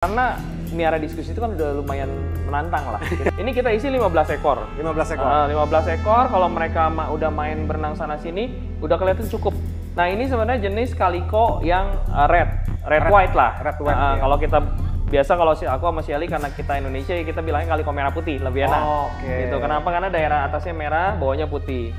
Karena miara diskusi itu kan udah lumayan menantang lah. Ini kita isi 15 ekor. 15 ekor? 15 ekor, kalau mereka udah main berenang sana-sini, udah kelihatan cukup. Nah ini sebenarnya jenis calico yang red white lah. Red white, ya. Kalau kita biasa, kalau aku sama si Ali, karena kita Indonesia, ya kita bilangnya calico merah putih, lebih enak. Gitu. Kenapa? Karena daerah atasnya merah, bawahnya putih.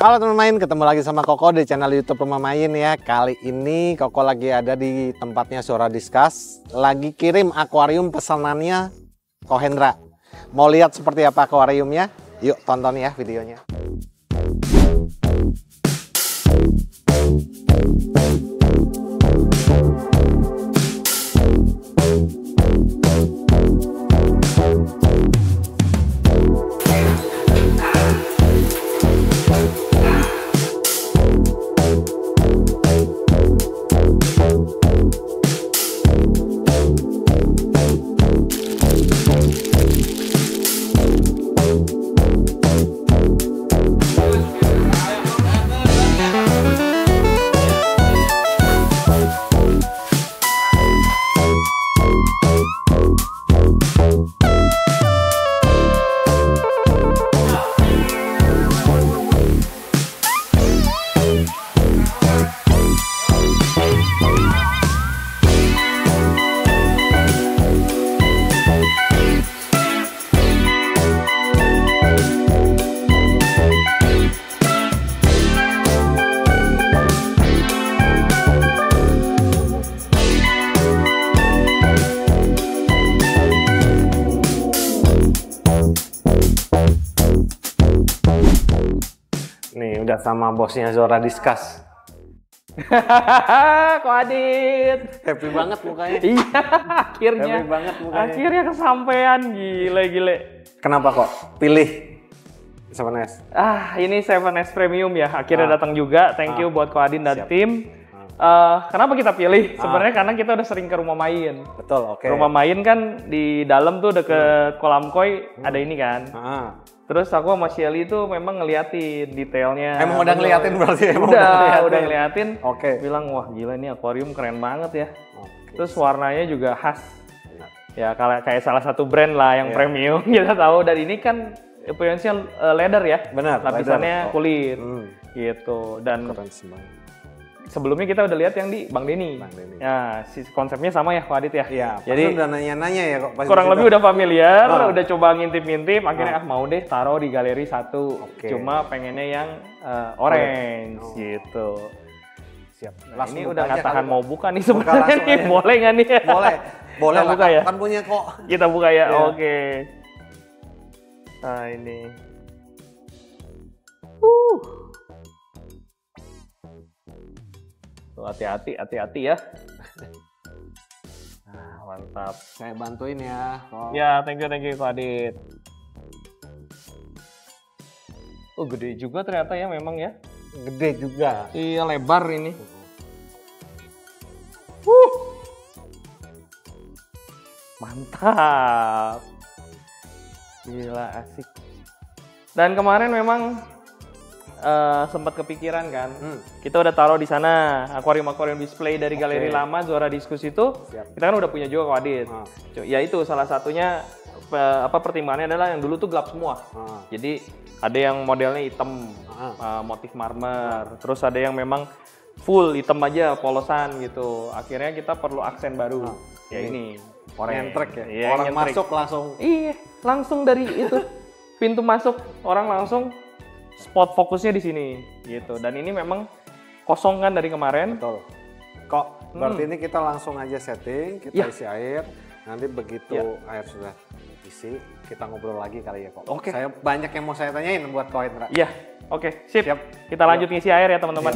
Halo teman main, ketemu lagi sama Koko di channel YouTube Rumah Main ya. Kali ini Koko lagi ada di tempatnya Zora Discuss, lagi kirim akuarium pesanannya Ko Hendra. Mau lihat seperti apa akuariumnya? Yuk tonton ya videonya. Nih udah sama bosnya Zora Discuss. Ko Adit, Happy banget mukanya. iya, akhirnya. Happy banget mukanya. Akhirnya kesampean, gile. Kenapa kok pilih 7S? Ini 7S Premium ya, akhirnya datang juga. Thank you buat Ko Adit dan Siap. tim. Kenapa kita pilih? Sebenarnya karena kita udah sering ke rumah main. Betul, oke. Rumah main kan di dalam tuh deket kolam koi ada ini kan. Terus aku sama Shelly tuh memang ngeliatin detailnya. Emang udah ngeliatin berarti? Udah ngeliatin. Oke. Bilang, wah gila ini akuarium keren banget ya. Terus warnanya juga khas. Ya kayak salah satu brand lah yang premium kita tahu. Dan ini kan appearance-nya leather ya. Benar. Lapisannya kulit. Gitu. Dan keren banget. Sebelumnya kita udah lihat yang di Bang Denny. Ya, konsepnya sama ya Ko Adit ya. Iya. Jadi udah nanya-nanya ya kok. Kurang lebih udah familiar, udah coba ngintip-ngintip, akhirnya mau deh taruh di galeri satu. Cuma pengennya yang orange gitu. Siap. Nah, ini udah nggak tahan mau buka nih sebenarnya nih. Boleh nggak nih? Boleh kita buka ya. Kan punya kok. Kita buka ya. Oke. Nah ini. Tuh, hati-hati ya. Nah, mantap. Saya bantuin ya. Ya, thank you Ko Adit. Oh, gede juga ternyata ya memang ya. Gede juga. Iya, lebar ini. Mantap. Gila, asik. Dan kemarin memang sempat kepikiran kan, kita udah taruh di sana akuarium display dari galeri lama Zora Discuss itu. Kita kan udah punya juga Ko Adit. Ya itu salah satunya pertimbangannya adalah yang dulu tuh gelap semua. Jadi ada yang modelnya hitam, motif marmer, terus ada yang memang full hitam aja polosan gitu. Akhirnya kita perlu aksen baru. Ya ini Nyentrek ya. Iya, orang nyentrek. masuk langsung. Iya, langsung dari itu pintu masuk orang langsung. Spot fokusnya di sini gitu, dan ini memang kosong kan dari kemarin. Betul. Kok berarti ini kita langsung aja setting, kita isi air, nanti begitu air sudah isi, kita ngobrol lagi kali ya kok. Oke. Saya banyak yang mau saya tanyain buat Ko Hendra. Iya, oke, sip. Kita lanjut ngisi air ya teman-teman.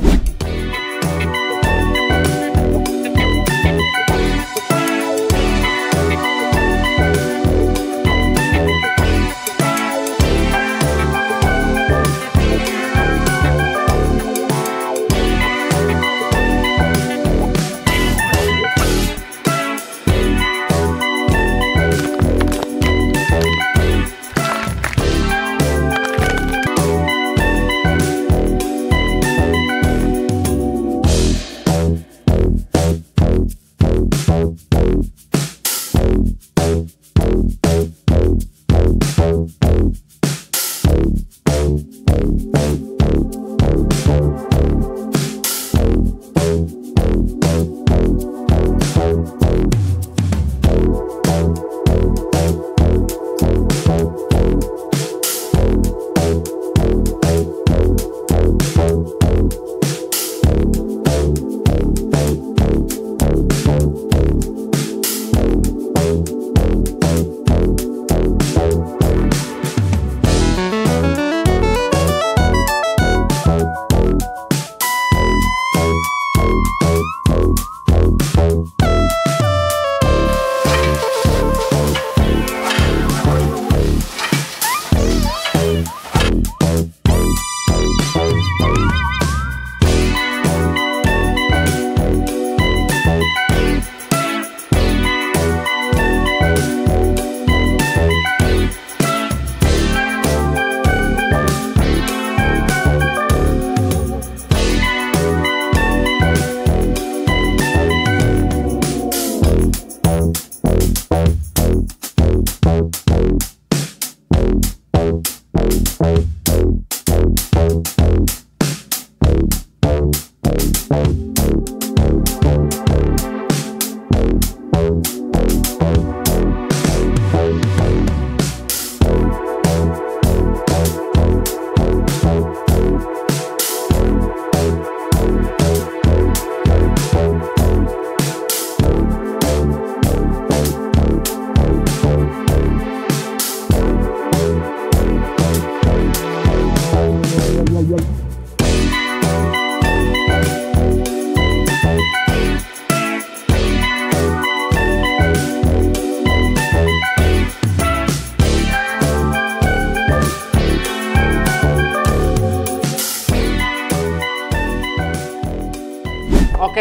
Oke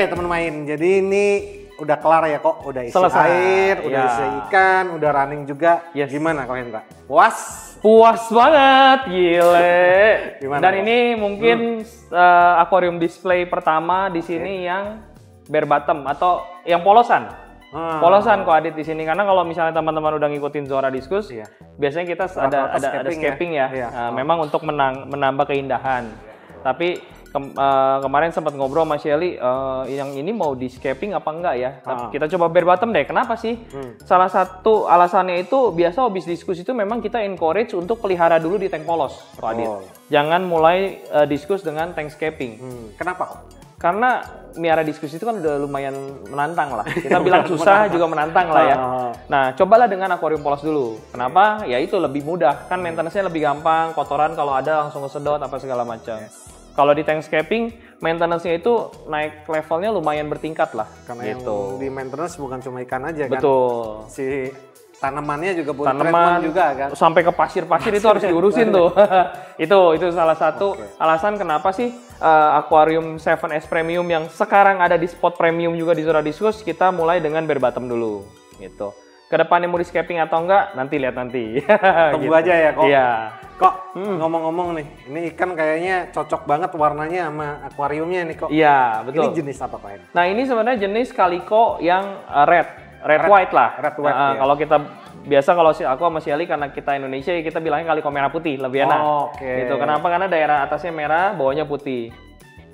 teman main, jadi ini udah kelar ya kok, udah isi Selesai. air, udah Ya. isi ikan, udah running juga. Yes. Gimana kok Hendra? Puas? Puas banget, gile. Gimana, Dan Kok? ini mungkin akuarium display pertama di sini yang bare bottom atau yang polosan. Polosan kok Adit di sini, karena kalau misalnya teman-teman udah ngikutin Zora Discus, Iya. biasanya kita Rata-rata ada scaping scaping ya? ya, Iya. memang untuk menambah keindahan. Tapi kemarin sempat ngobrol sama Shelly, yang ini mau di scaping apa enggak ya? Tapi kita coba bare bottom deh. Kenapa sih? Salah satu alasannya itu biasa habis diskus itu memang kita encourage untuk pelihara dulu di tank polos, Kok Adit. Jangan mulai diskus dengan tank scaping. Kenapa kok? Karena miara diskus itu kan udah lumayan menantang lah. Kita bilang susah juga menantang lah ya. Nah, cobalah dengan akuarium polos dulu. Kenapa? Ya itu lebih mudah. Kan maintenance-nya lebih gampang. Kotoran kalau ada langsung kesedot apa segala macam. Kalau di tank scaping, maintenance-nya itu naik levelnya lumayan bertingkat lah. Karena gitu. yang di maintenance bukan cuma ikan aja kan? Betul. Si tanamannya juga butuh Tanaman treatment juga kan? sampai ke pasir-pasir itu harus diurusin tuh. itu salah satu alasan kenapa sih akuarium 7S Premium yang sekarang ada di spot premium juga di Zora Discus, kita mulai dengan bare bottom dulu gitu. Kedepannya mau di scaping atau enggak nanti lihat nanti. Tunggu aja ya kok. Iya. Kok ngomong-ngomong nih, ini ikan kayaknya cocok banget warnanya sama akuariumnya nih kok. Iya, betul. Ini jenis apa Pak? Nah, ini sebenarnya jenis calico yang red white lah. Red white, iya. Kalau kita biasa kalau aku sama si Ali karena kita Indonesia kita bilangnya calico merah putih, lebih enak. Gitu. Kenapa? Karena daerah atasnya merah, bawahnya putih.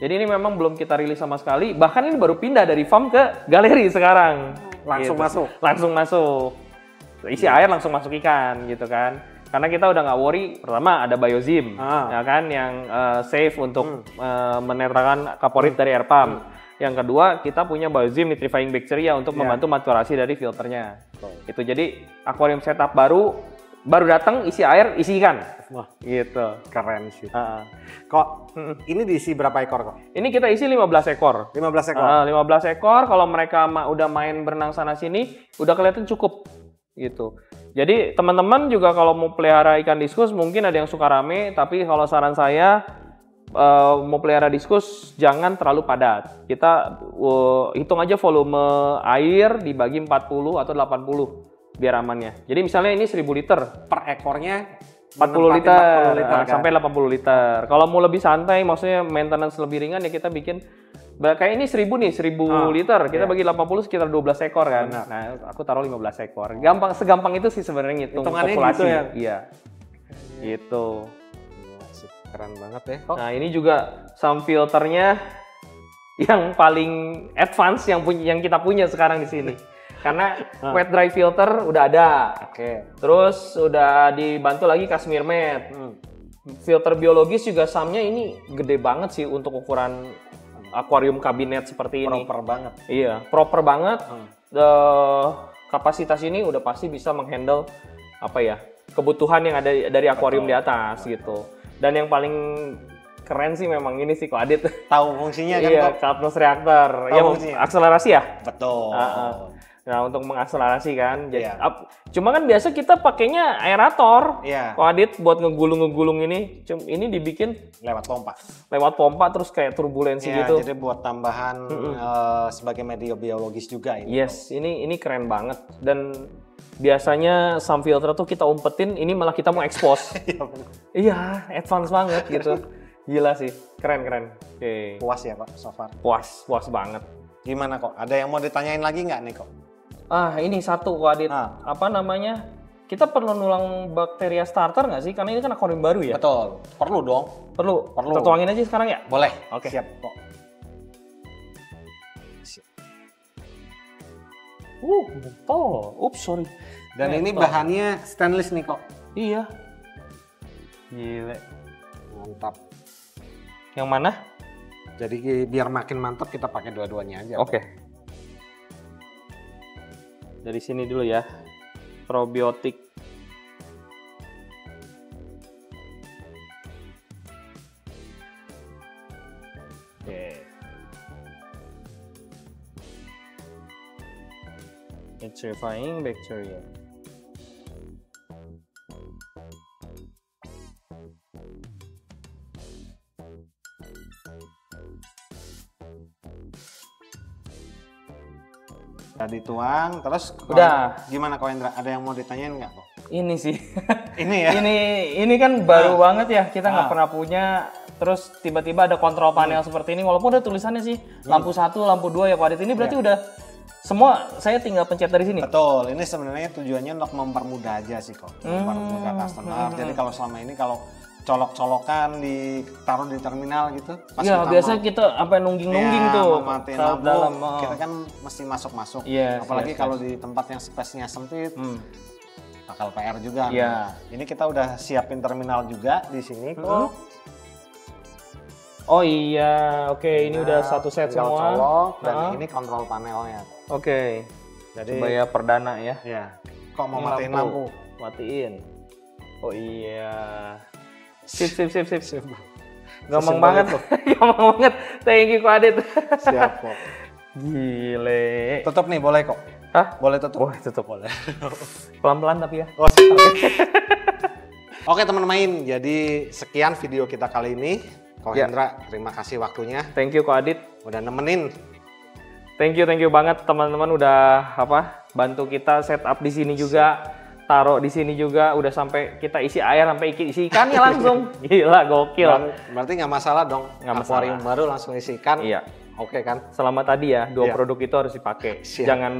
Jadi ini memang belum kita rilis sama sekali. Bahkan ini baru pindah dari farm ke galeri sekarang. Langsung masuk. Langsung masuk. Isi air langsung masuk ikan gitu kan. Karena kita udah nggak worry, pertama ada biozim, ya kan, yang safe untuk menetralkan kaporit dari air pump. Yang kedua, kita punya biozim nitrifying bacteria untuk membantu maturasi dari filternya. Itu jadi akuarium setup baru datang isi air, isi ikan. Wah, gitu. keren sih. Kok ini diisi berapa ekor kok? Ini kita isi 15 ekor. 15 ekor. 15 ekor, kalau mereka udah main berenang sana sini, udah kelihatan cukup gitu. Jadi teman-teman juga kalau mau pelihara ikan diskus mungkin ada yang suka rame, tapi kalau saran saya mau pelihara diskus jangan terlalu padat. Kita hitung aja volume air dibagi 40 atau 80 biar amannya. Jadi misalnya ini 1000 liter Per ekornya 40 liter, kan? sampai 80 liter. Kalau mau lebih santai, maksudnya maintenance lebih ringan ya kita bikin kayak ini 1000 nih, 1000 liter. Kita bagi 80 sekitar 12 ekor kan. Benar. Nah, aku taruh 15 ekor. Segampang itu sih sebenarnya ngitung Hitungannya populasi. gitu ya? Iya. Gitu. Keren banget ya. Kok Nah, ini juga sound filternya yang paling advance yang kita punya sekarang di sini. Karena wet dry filter udah ada. Terus udah dibantu lagi Kashmir Mat. Filter biologis juga SAM-nya ini gede banget sih untuk ukuran akuarium kabinet seperti ini. proper banget. Iya, proper banget. Kapasitas ini udah pasti bisa menghandle apa ya, kebutuhan yang ada dari akuarium di atas gitu. Dan yang paling keren sih memang ini sih kok Adit. Tahu fungsinya kan Iya, kok? Cadmus reactor. Tahu Ya, fungsinya? akselerasi ya? Betul. Nah, untuk mengakselerasi kan. Iya. Cuma kan biasa kita pakainya aerator. Iya. Kok Adit buat ngegulung-ngegulung ini, ini dibikin Lewat pompa. lewat pompa terus kayak turbulensi Iya, gitu. jadi buat tambahan sebagai media biologis juga ini. Yes, ini keren banget. Dan biasanya some filter tuh kita umpetin, ini malah kita mau expose. Iya, advance banget gitu. Gila sih, keren. Oke. Puas ya Pak, so far. Puas banget. Gimana kok? Ada yang mau ditanyain lagi nggak nih kok? Ini satu kok Adit. Apa namanya? Kita perlu nulang bakteria starter nggak sih? Karena ini kan akuarium baru ya? Betul. Perlu dong. Perlu. Perlu. Kita tuangin aja sekarang ya? Boleh. Oke. Siap kok. Betul. Ups, sorry. Dan ini bahannya stainless nih kok. Iya. Gile. Mantap. Yang mana? Jadi biar makin mantap kita pakai dua-duanya aja. Oke. Dari sini dulu ya. Probiotik. Oke. Nitrifying bacteria. Udah dituang, terus Udah. Gimana kok Hendra? Ada yang mau ditanyain nggak kok? Ini sih. Ini ya? Ini kan baru banget ya, kita nggak pernah punya. Terus tiba-tiba ada kontrol panel seperti ini, walaupun ada tulisannya sih lampu 1, lampu 2 ya Pak Adit. Ini berarti udah semua saya tinggal pencet dari sini. Betul, ini sebenarnya tujuannya untuk mempermudah aja sih kok. Mempermudah customer. Jadi kalau selama ini kalau colok-colokan ditaruh di terminal gitu. Iya, biasa kita apa nungging-nungging tuh. Matiin lampu, kita kan mesti masuk-masuk. Apalagi kalau di tempat yang space-nya sempit. Bakal PR juga. Iya. Ini kita udah siapin terminal juga di sini kok. Oh iya, oke, ini udah satu set semua. Colok, dan ini kontrol panelnya. Oke. Jadi coba ya perdana ya. Iya. Kok mau matiin lampu? Matiin. Oh iya. Sip. Gampang banget loh. Gampang banget. Thank you Kak Adit. Siap kok. Gile. Tutup nih, boleh kok. Hah? Boleh tutup? Boleh tutup. Boleh. Pelan-pelan tapi ya. Oh, siap. Oke teman main, jadi sekian video kita kali ini. Kok Hendra, terima kasih waktunya. Thank you Kak Adit. Udah nemenin. Thank you banget teman-teman udah bantu kita setup di sini juga, taruh di sini juga, udah sampai kita isi air sampai isi ikannya langsung. Gila, gokil. Berarti nggak masalah dong. Nggak akuarium baru langsung isi ikan. Iya. Oke kan? Selama tadi ya, dua produk itu harus dipakai. Siap. Jangan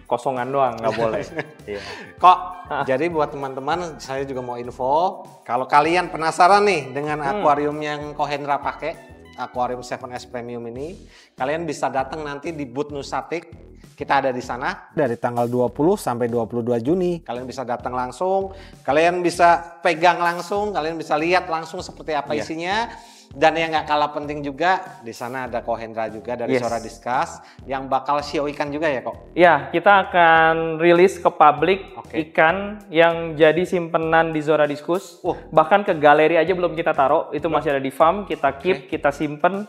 kosongan doang, nggak boleh. Iya. Kok, jadi buat teman-teman, saya juga mau info. Kalau kalian penasaran nih dengan akuarium yang Ko Hendra pakai, akuarium 7S Premium ini, kalian bisa datang nanti di booth Nusatik. Kita ada di sana dari tanggal 20 sampai 22 Juni. Kalian bisa datang langsung, kalian bisa pegang langsung, kalian bisa lihat langsung seperti apa isinya. Dan yang nggak kalah penting juga, di sana ada Ko Hendra juga dari Sora Discuss yang bakal show ikan juga ya kok? Ya, kita akan rilis ke publik ikan yang jadi simpenan di Zora Discuss. Bahkan ke galeri aja belum kita taruh, itu masih ada di farm, kita keep, kita simpen.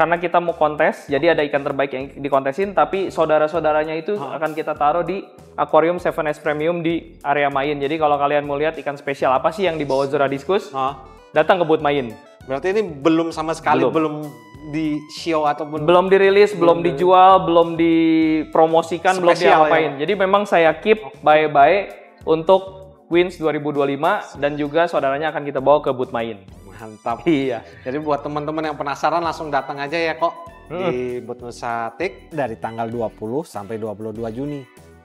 Karena kita mau kontes, jadi ada ikan terbaik yang dikontesin, tapi saudara-saudaranya itu akan kita taruh di Aquarium 7S Premium di area main. Jadi kalau kalian mau lihat ikan spesial apa sih yang dibawa Zora Discuss, datang ke booth main. Berarti ini belum sama sekali belum di show ataupun belum dirilis, belum dijual, belum dipromosikan, belum diapain. Jadi memang saya keep baik-baik untuk Wins 2025 dan juga saudaranya akan kita bawa ke booth main. Mantap. Iya. Jadi buat teman-teman yang penasaran langsung datang aja ya kok di booth Nusatik dari tanggal 20 sampai 22 Juni.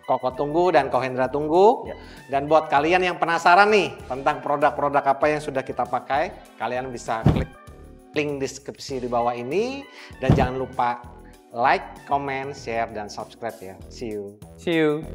Koko tunggu dan Ko Hendra tunggu. Dan buat kalian yang penasaran nih tentang produk-produk apa yang sudah kita pakai, kalian bisa klik link deskripsi di bawah ini. Dan jangan lupa like, comment, share, dan subscribe ya. See you. See you.